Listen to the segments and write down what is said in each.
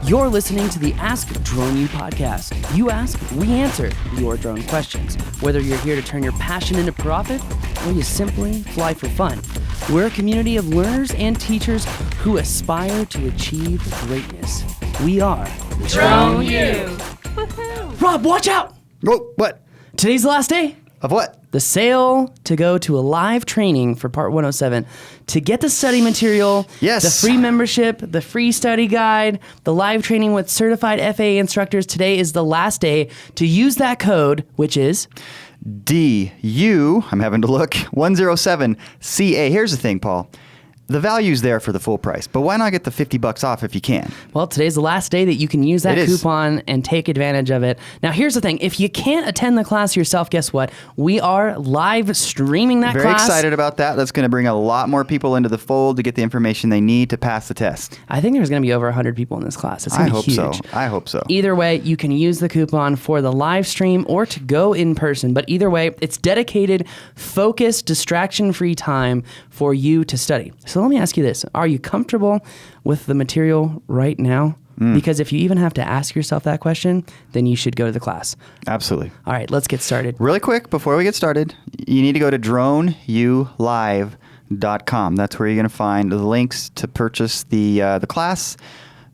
You're listening to the Ask Drone U podcast. You ask, we answer your drone questions. Whether you're here to turn your passion into profit or you simply fly for fun, we're a community of learners and teachers who aspire to achieve greatness. We are Drone U. Rob, watch out! Whoa, what? Today's the last day. Of what? The sale to go to a live training for Part 107 to get the study material, Yes. the free membership, the free study guide, the live training with certified FAA instructors. Today is the last day to use that code, which is DU, I'm having to look, 107CA. Here's the thing, Paul. The value's there for the full price, but why not get the $50 off if you can? Well, today's the last day that you can use that coupon and take advantage of it. Now, here's the thing. If you can't attend the class yourself, guess what? We are live streaming that Very class. excited about that. That's going to bring a lot more people into the fold to get the information they need to pass the test. I think there's going to be over 100 people in this class. It's going to be huge. I hope so. Either way, you can use the coupon for the live stream or to go in person. But either way, it's dedicated, focused, distraction-free time for you to study. So let me ask you this. Are you comfortable with the material right now? Because if you even have to ask yourself that question, then you should go to the class. Absolutely. All right, let's get started. Really quick, before we get started, you need to go to droneulive.com. That's where you're going to find the links to purchase the class,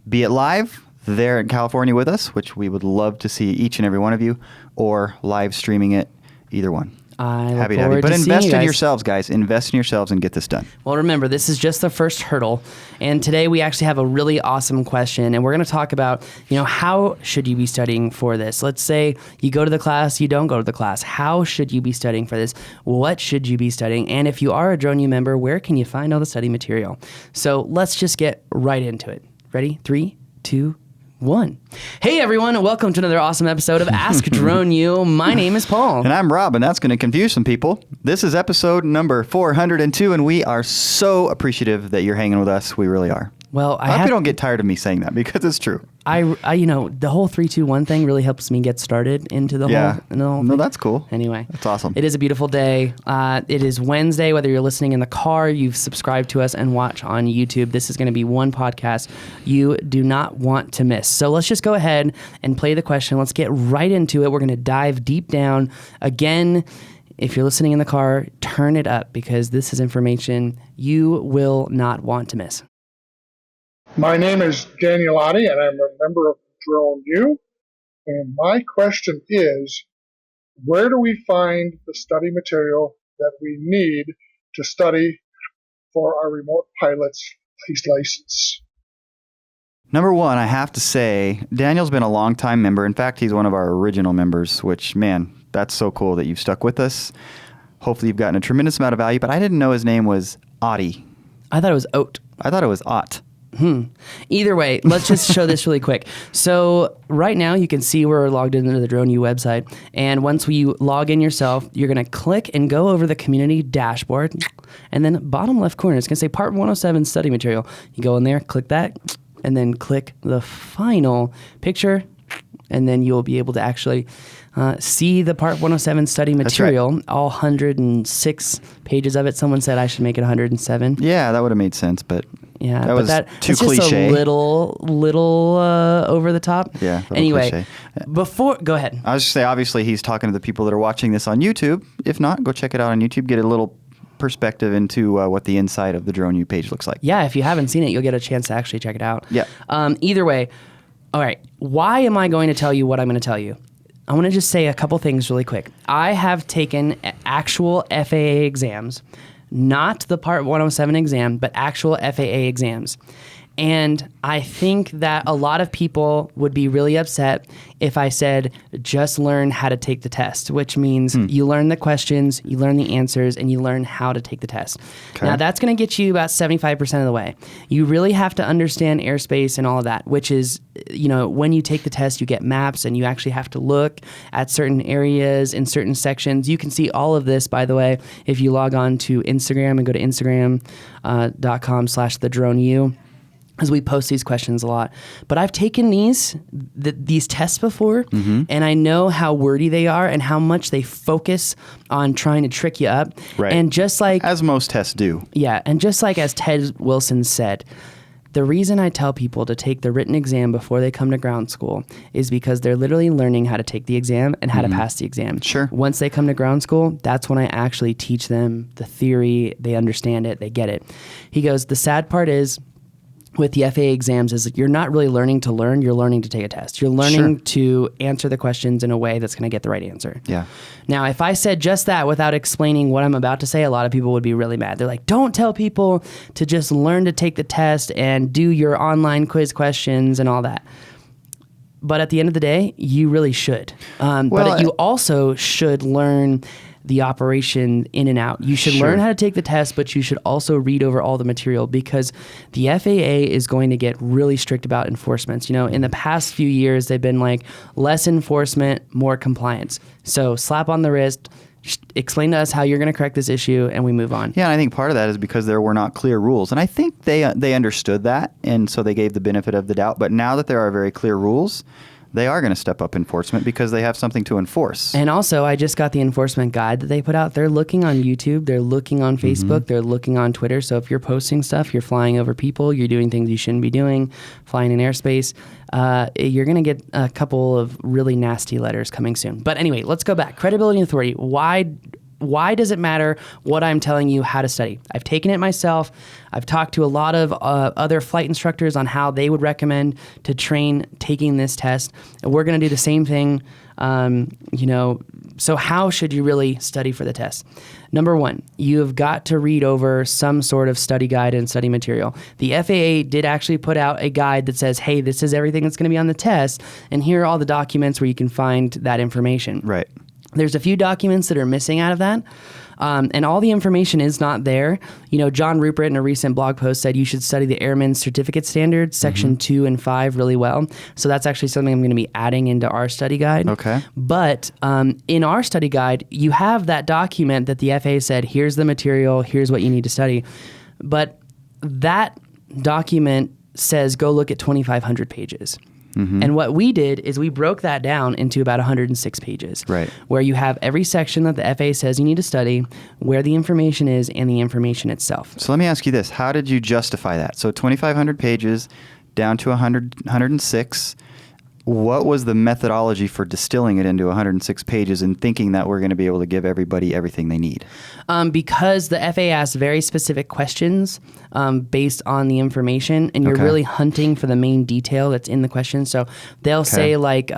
be it live there in California with us, which we would love to see each and every one of you, or live streaming it, either one. Happy to have you. But invest in guys. Yourselves, guys. Invest in yourselves and get this done. Well, remember, this is just the first hurdle. And today we actually have a really awesome question. And we're going to talk about, how should you be studying for this? Let's say you go to the class, you don't go to the class. How should you be studying for this? What should you be studying? And if you are a Drone U member, where can you find all the study material? So let's just get right into it. Ready? 3, 2, 1. Hey everyone, welcome to another awesome episode of Ask Drone U. My name is Paul. And I'm Rob, and that's going to confuse some people. This is episode number 402, and we are so appreciative that you're hanging with us. We really are. Well, I hope you don't get tired of me saying that, because it's true. I the whole 3, 2, 1 thing really helps me get started into the whole No, thing. that's cool. Anyway. That's awesome. It is a beautiful day. It is Wednesday, whether you're listening in the car, you've subscribed to us and watch on YouTube. This is going to be one podcast you do not want to miss. So let's just go ahead and play the question. Let's get right into it. We're going to dive deep down. Again, if you're listening in the car, turn it up, because this is information you will not want to miss. My name is Daniel Otti, and I'm a member of Drone U. And my question is, where do we find the study material that we need to study for our remote pilot's license? Number one, I have to say, Daniel's been a long-time member. In fact, he's one of our original members, which, man, that's so cool that you've stuck with us. Hopefully you've gotten a tremendous amount of value, but I didn't know his name was Otti. I thought it was Oat. I thought it was Ott. Either way, let's just show this really quick. So right now you can see we're logged into the Drone U website. And once you log in yourself, you're going to click and go over the community dashboard. And then bottom left corner, it's going to say Part 107 study material. You go in there, click that, and then click the final picture. And then you'll be able to actually see the Part 107 study material, right. All 106 pages of it. Someone said I should make it 107. Yeah, that would have made sense, but yeah, that was too cliche. Just a little over the top. Yeah. Anyway, cliche. Go ahead. I was just say, obviously, he's talking to the people that are watching this on YouTube. If not, go check it out on YouTube. Get a little perspective into what the inside of the Drone U page looks like. Yeah, if you haven't seen it, you'll get a chance to actually check it out. Yeah. Either way, all right. Why am I going to tell you what I'm going to tell you? I want to just say a couple things really quick. I have taken actual FAA exams, not the Part 107 exam, but actual FAA exams. And I think that a lot of people would be really upset if I said, just learn how to take the test, which means you learn the questions, you learn the answers, and you learn how to take the test. Okay. Now, that's going to get you about 75% of the way. You really have to understand airspace and all of that, which is, when you take the test, you get maps, and you actually have to look at certain areas in certain sections. You can see all of this, by the way, if you log on to Instagram and go to instagram.com/thedroneu. As we post these questions a lot. But I've taken these tests before, and I know how wordy they are and how much they focus on trying to trick you up. Right. And just like... as most tests do. Yeah, and just like as Ted Wilson said, The reason I tell people to take the written exam before they come to ground school is because they're literally learning how to take the exam and how to pass the exam. Sure. Once they come to ground school, that's when I actually teach them the theory. They understand it. They get it. He goes, the sad part is with the FAA exams is that you're not really learning to learn. You're learning to take a test. You're learning to answer the questions in a way that's going to get the right answer. Yeah. Now, if I said just that without explaining what I'm about to say, a lot of people would be really mad. They're like, don't tell people to just learn to take the test and do your online quiz questions and all that. But at the end of the day, you really should. But you also should learn the operation in and out. You should learn how to take the test, but you should also read over all the material because the FAA is going to get really strict about enforcements. You know, in the past few years, they've been like less enforcement, more compliance. So slap on the wrist, explain to us how you're going to correct this issue, and we move on. Yeah, and I think part of that is because there were not clear rules. And I think they understood that, and so they gave the benefit of the doubt. But now that there are very clear rules, they are going to step up enforcement because they have something to enforce. And also, I just got the enforcement guide that they put out. They're looking on YouTube. They're looking on Facebook. They're looking on Twitter. So if you're posting stuff, you're flying over people, you're doing things you shouldn't be doing, flying in airspace, you're going to get a couple of really nasty letters coming soon. But anyway, let's go back. Credibility and authority. Why does it matter what I'm telling you how to study? I've taken it myself. I've talked to a lot of other flight instructors on how they would recommend to train taking this test. And we're going to do the same thing. So how should you really study for the test? Number one, you have got to read over some sort of study guide and study material. The FAA did actually put out a guide that says, hey, this is everything that's going to be on the test, and here are all the documents where you can find that information. Right. There's a few documents that are missing out of that, and all the information is not there. You know, John Rupert in a recent blog post said you should study the Airman Certificate Standards, Section 2 and 5 really well. So that's actually something I'm going to be adding into our study guide. Okay. But in our study guide, you have that document that the FAA said, here's the material, here's what you need to study. But that document says go look at 2,500 pages. And what we did is we broke that down into about 106 pages, where you have every section that the FAA says you need to study, where the information is, and the information itself. So let me ask you this. How did you justify that? So 2,500 pages down to 106. What was the methodology for distilling it into 106 pages and thinking that we're going to be able to give everybody everything they need? Because the FAA asks very specific questions based on the information, and you're really hunting for the main detail that's in the question. So they'll say like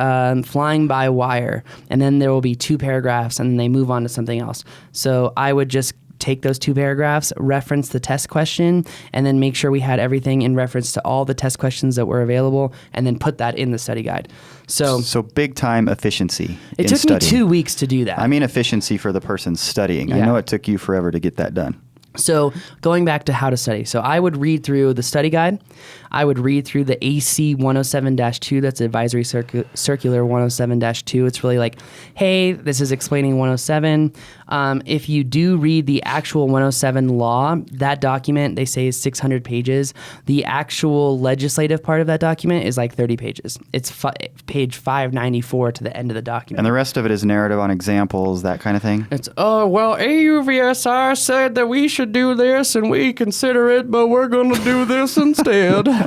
flying by wire, and then there will be 2 paragraphs, and then they move on to something else. So I would just take those 2 paragraphs, reference the test question, and then make sure we had everything in reference to all the test questions that were available, and then put that in the study guide. So big time efficiency. It took me 2 weeks to do that. I mean efficiency for the person studying. Yeah. I know it took you forever to get that done. So going back to how to study. So I would read through the study guide. I would read through the AC 107-2. That's Advisory Circular 107-2. It's really like, hey, this is explaining 107. If you do read the actual 107 law, that document, they say, is 600 pages. The actual legislative part of that document is like 30 pages. It's page 594 to the end of the document. And the rest of it is narrative on examples, that kind of thing? It's, AUVSR said that we should do this and we consider it, but we're going to do this instead.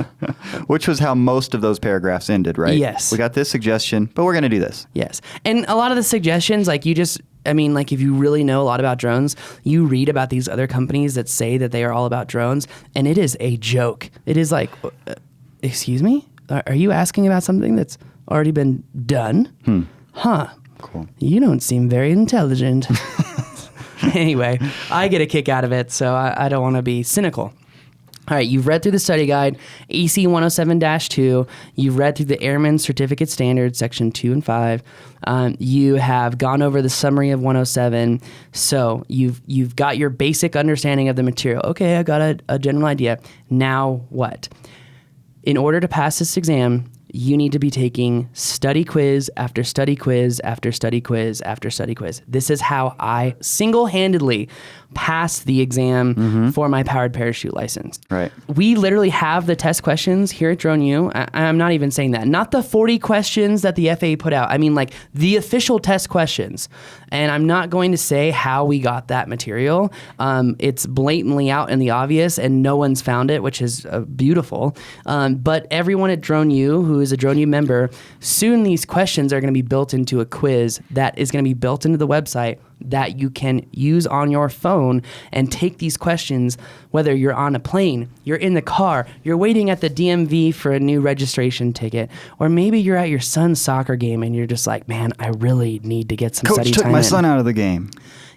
Which was how most of those paragraphs ended, right? Yes. We got this suggestion, but we're going to do this. Yes. And a lot of the suggestions, like if you really know a lot about drones, you read about these other companies that say that they are all about drones, and it is a joke. It is like, excuse me? Are you asking about something that's already been done? Huh. Cool. You don't seem very intelligent. Anyway, I get a kick out of it, so I don't want to be cynical. All right, you've read through the study guide, AC 107-2. You've read through the Airman Certificate Standards, Section 2 and 5. You have gone over the summary of 107. So you've got your basic understanding of the material. Okay, I got a general idea. Now what? In order to pass this exam, you need to be taking study quiz after study quiz after study quiz after study quiz. This is how I single-handedly passed the exam for my powered parachute license. Right. We literally have the test questions here at Drone U. I'm not even saying that. Not the 40 questions that the FAA put out. I mean, like the official test questions. And I'm not going to say how we got that material. It's blatantly out in the obvious, and no one's found it, which is beautiful. But everyone at Drone U, who is a Drone U member, soon these questions are going to be built into a quiz that is going to be built into the website that you can use on your phone and take these questions, whether you're on a plane, you're in the car, you're waiting at the DMV for a new registration ticket, or maybe you're at your son's soccer game and you're just like, man, I really need to get some Coach study took time my in. son out of the game.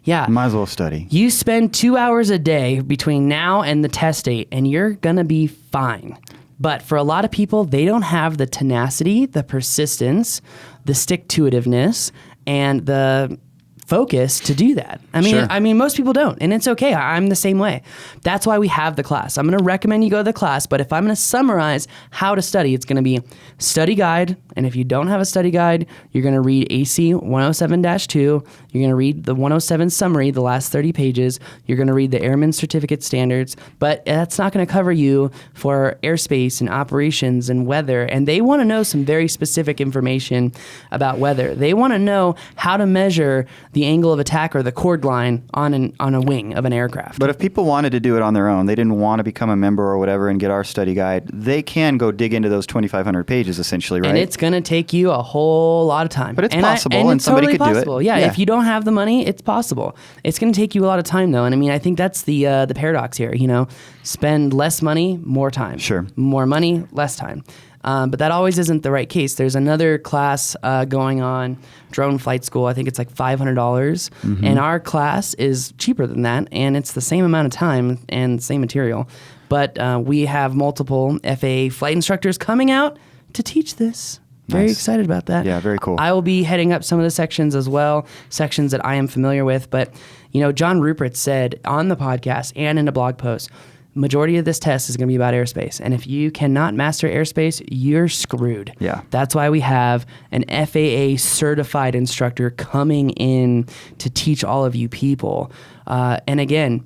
Yeah. Might as well study. You spend 2 hours a day between now and the test date, and you're going to be fine. But for a lot of people, they don't have the tenacity, the persistence, the stick-to-itiveness, and the focus to do that. Sure. I mean, most people don't, and it's okay. I'm the same way. That's why we have the class. I'm going to recommend you go to the class, but if I'm going to summarize how to study, it's going to be study guide, and if you don't have a study guide, you're going to read AC 107-2, you're going to read the 107 summary, the last 30 pages, you're going to read the Airman Certificate Standards, but that's not going to cover you for airspace and operations and weather, and they want to know some very specific information about weather. They want to know how to measure the angle of attack or the chord line on a wing of an aircraft. But if people wanted to do it on their own, they didn't want to become a member or whatever and get our study guide, they can go dig into those 2,500 pages essentially, right? And it's going to take you a whole lot of time. But it's and possible, and and it's somebody totally could do it. possible. Yeah, Yeah. if you don't have the money, it's possible. It's going to take you a lot of time, though. And I mean, I think that's the paradox here. You know, spend less money, more time. Sure. More money, less time. But that always isn't the right case. There's another class going on, drone flight school. I think it's like $500. And our class is cheaper than that. And it's the same amount of time and same material. But we have multiple FAA flight instructors coming out to teach this. Very Nice. excited about that. Yeah, very cool. I will be heading up some of the sections as well, sections that I am familiar with. But, you know, John Rupert said on the podcast and in a blog post, majority of this test is going to be about airspace. And if you cannot master airspace, you're screwed. Yeah. That's why we have an FAA certified instructor coming in to teach all of you people. And again,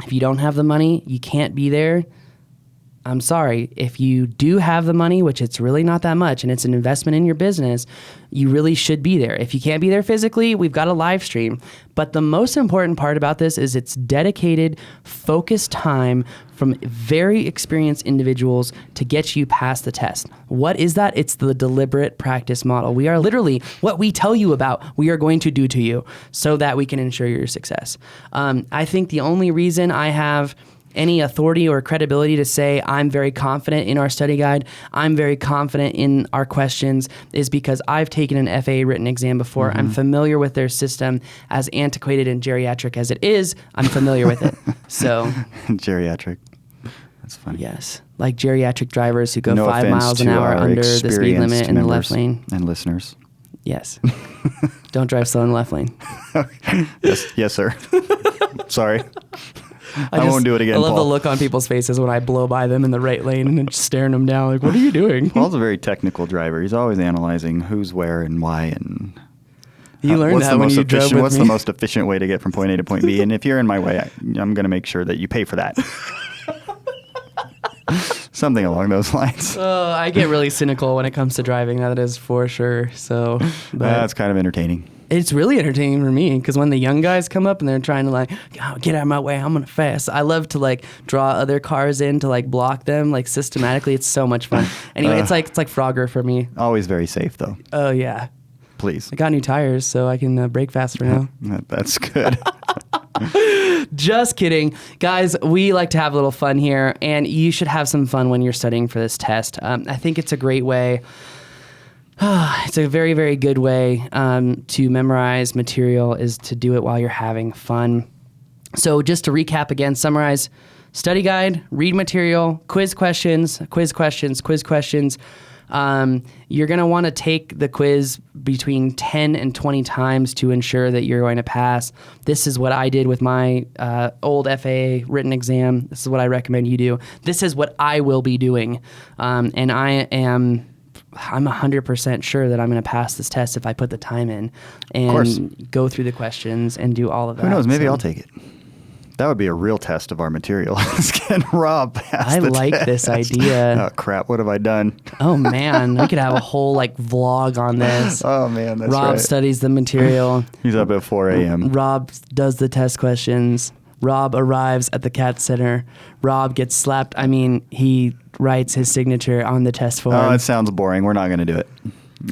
if you don't have the money, you can't be there. I'm sorry. If you do have the money, which it's really not that much, and it's an investment in your business, you really should be there. If you can't be there physically, we've got a live stream. But the most important part about this is it's dedicated, focused time from very experienced individuals to get you past the test. What is that? It's the deliberate practice model. We are literally, what we tell you about, we are going to do to you so that we can ensure your success. I think the only reason I have any authority or credibility to say I'm very confident in our study guide, I'm very confident in our questions, is because I've taken an FAA written exam before. I'm familiar with their system. As antiquated and geriatric as it is, I'm familiar with it. So, Geriatric. That's funny. yes, like geriatric drivers who go No 5 offense miles an to hour our under the speed experienced limit in the left members lane. and listeners. Yes. Don't drive slow in the left lane. Yes, sir. Sorry. I just- won't do it again, I love Paul. the look on people's faces when I blow by them in the right lane and then just staring them down like, what are you doing? Paul's a very technical driver. He's always analyzing who's where and why and You learned what's that the when most you drove efficient. with What's me. the most efficient way to get from point A to point B? And if you're in my way, I'm going to make sure that you pay for that. Something along those lines. I get really cynical when it comes to driving. That is for sure. So, but That's kind of entertaining. it's really entertaining for me because when the young guys come up and they're trying to like, oh, get out of my way, I'm gonna fast. I love to like draw other cars in to like block them like systematically. It's so much fun. Anyway, it's like Frogger for me. Always very safe, though. Oh yeah, Please. I got new tires so I can brake faster now. That's good. Just kidding. Guys, we like to have a little fun here, and you should have some fun when you're studying for this test. I think it's a great way. It's a very, very good way to memorize material is to do it while you're having fun. So just to recap again, summarize, study guide, read material, quiz questions. You're going to want to take the quiz between 10 and 20 times to ensure that you're going to pass. This is what I did with my old FAA written exam. This is what I recommend you do. This is what I will be doing. And I am I'm 100% sure that I'm going to pass this test if I put the time in and go through the questions and do all of that. Who knows? Maybe I'll take it. That would be a real test of our material. Can Rob pass the like test? this idea. Oh, crap. What have I done? Oh, man. We could have a whole vlog on this. Oh, man. That's Rob right. studies the material. He's up at 4 a.m. Rob does the test questions. Rob arrives at the CAT Center. Rob gets slapped. I mean, he writes his signature on the test form. Oh, it sounds boring. We're not going to do it.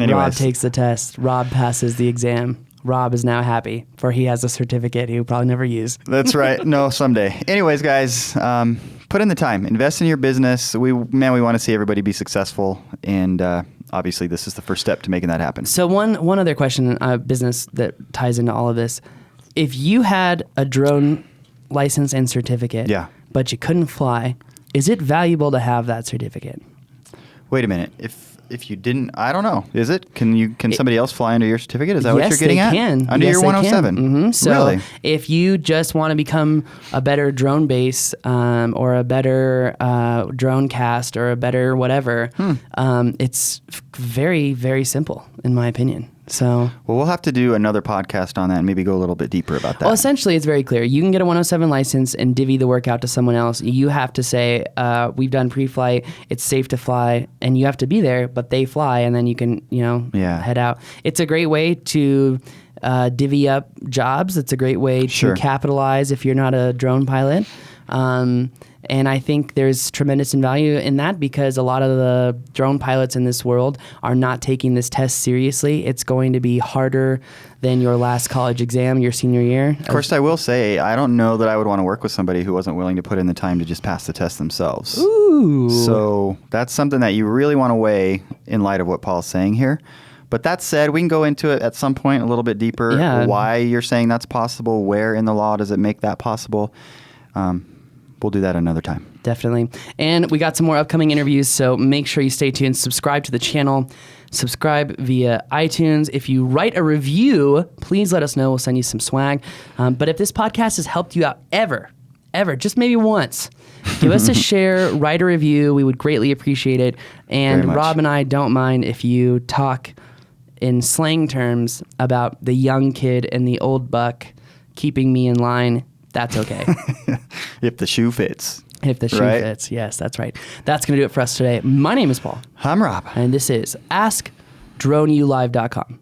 Anyways. Rob takes the test. Rob passes the exam. Rob is now happy, for he has a certificate he will probably never use. That's right. No, someday. Anyways, guys, put in the time. Invest in your business. We want to see everybody be successful, and obviously, this is the first step to making that happen. So one other question, business that ties into all of this: if you had a drone license and certificate, but you couldn't fly, is it valuable to have that certificate? Wait a minute. If you didn't, I don't know. Is it? Can somebody else fly under your certificate? Is that what you're getting at? Yes, they can. Under your 107? Mm-hmm. So really? if you just want to become a better drone base or a better drone cast or a better whatever, it's very, very simple, in my opinion. So, well, we'll have to do another podcast on that and maybe go a little bit deeper about that. Well, essentially, it's very clear. You can get a 107 license and divvy the work out to someone else. You have to say, we've done pre-flight, it's safe to fly, and you have to be there, but they fly, and then you can, head out. It's a great way to divvy up jobs. It's a great way to capitalize if you're not a drone pilot. And I think there's tremendous value in that because a lot of the drone pilots in this world are not taking this test seriously. It's going to be harder than your last college exam, your senior year. Of course, I will say, I don't know that I would want to work with somebody who wasn't willing to put in the time to just pass the test themselves. Ooh. So that's something that you really want to weigh in light of what Paul's saying here. But that said, we can go into it at some point a little bit deeper. Yeah. Why you're saying that's possible, where in the law does it make that possible? We'll do that another time. Definitely. And we got some more upcoming interviews, so make sure you stay tuned. Subscribe to the channel. Subscribe via iTunes. If you write a review, please let us know. We'll send you some swag. But if this podcast has helped you out ever, just maybe once, give us a share, write a review. We would greatly appreciate it. And Rob and I don't mind if you talk in slang terms about the young kid and the old buck keeping me in line. That's okay. If the shoe fits. If the shoe fits. Yes, that's right. That's going to do it for us today. My name is Paul. I'm Rob. And this is AskDroneULive.com.